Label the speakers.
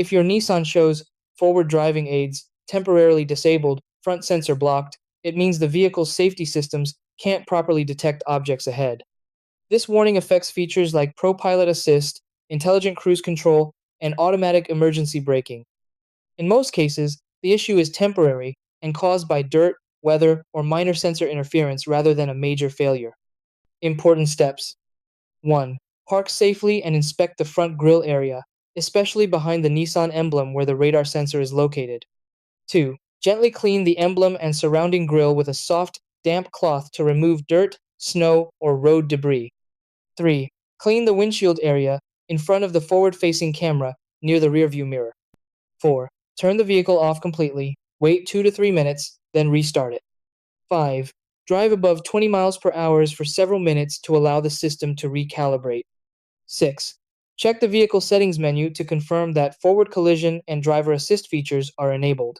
Speaker 1: If your Nissan shows forward driving aids temporarily disabled, front sensor blocked, it means the vehicle's safety systems can't properly detect objects ahead. This warning affects features like ProPilot Assist, intelligent cruise control, and automatic emergency braking. In most cases, the issue is temporary and caused by dirt, weather, or minor sensor interference rather than a major failure. Important steps: 1. Park safely and inspect the front grille area, especially behind the Nissan emblem where the radar sensor is located. 2. Gently clean the emblem and surrounding grille with a soft, damp cloth to remove dirt, snow, or road debris. 3. Clean the windshield area in front of the forward-facing camera near the rearview mirror. 4. Turn the vehicle off completely, wait 2 to 3 minutes, then restart it. 5. Drive above 20 miles per hour for several minutes to allow the system to recalibrate. 6. Check the vehicle settings menu to confirm that forward collision and driver assist features are enabled.